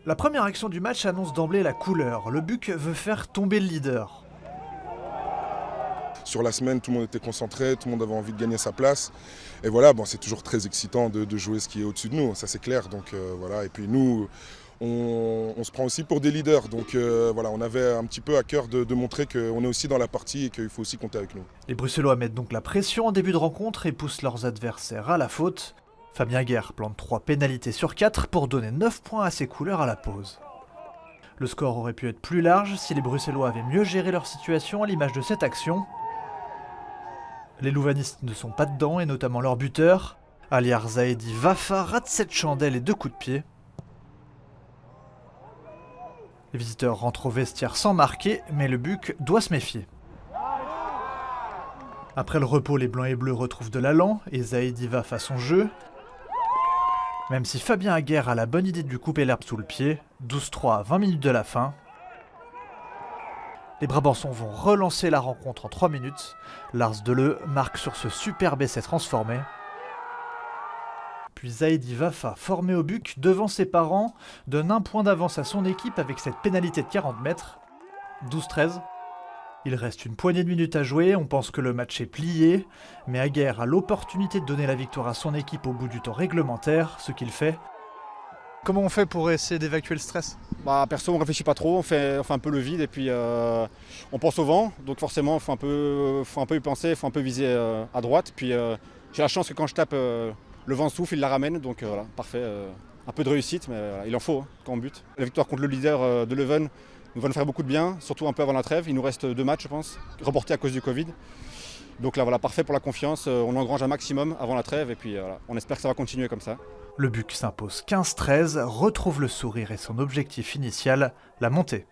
La première action du match annonce d'emblée la couleur. Le BUC veut faire tomber le leader. Sur la semaine, tout le monde était concentré, tout le monde avait envie de gagner sa place. Et voilà, bon, c'est toujours très excitant de jouer ce qui est au-dessus de nous, ça c'est clair. Donc voilà. Et puis nous, on se prend aussi pour des leaders. Donc voilà, on avait un petit peu à cœur de montrer qu'on est aussi dans la partie et qu'il faut aussi compter avec nous. Les Bruxellois mettent donc la pression en début de rencontre et poussent leurs adversaires à la faute. Fabien Guerre plante 3 pénalités sur 4 pour donner 9 points à ses couleurs à la pause. Le score aurait pu être plus large si les Bruxellois avaient mieux géré leur situation à l'image de cette action. Les louvanistes ne sont pas dedans, et notamment leur buteur. Aliar Zahedi Vafa rate 7 chandelles et 2 coups de pied. Les visiteurs rentrent au vestiaire sans marquer, mais le BUC doit se méfier. Après le repos, les blancs et bleus retrouvent de l'allant et Zahedi Vafa son jeu. Même si Fabien Aguerre a la bonne idée de lui couper l'herbe sous le pied, 12-3 à 20 minutes de la fin. Les Brabançons vont relancer la rencontre en 3 minutes. Lars Deleu marque sur ce superbe essai transformé. Puis Zahedi Vafa, formé au BUC devant ses parents, donne un point d'avance à son équipe avec cette pénalité de 40 mètres. 12-13. Il reste une poignée de minutes à jouer, on pense que le match est plié, mais Aguerre a l'opportunité de donner la victoire à son équipe au bout du temps réglementaire, ce qu'il fait. Comment on fait pour essayer d'évacuer le stress ? Perso, on réfléchit pas trop, on fait un peu le vide et puis on pense au vent. Donc forcément, il faut un peu y penser, il faut un peu viser à droite. Puis j'ai la chance que quand je tape, le vent souffle, il la ramène. Donc voilà, parfait. Un peu de réussite, mais il en faut quand on bute. La victoire contre le leader de Leuven nous va nous faire beaucoup de bien, surtout un peu avant la trêve. Il nous reste 2 matchs, je pense, reportés à cause du Covid. Donc là, voilà, parfait pour la confiance. On engrange un maximum avant la trêve et puis voilà, on espère que ça va continuer comme ça. Le BUC s'impose 15-13, retrouve le sourire et son objectif initial, la montée.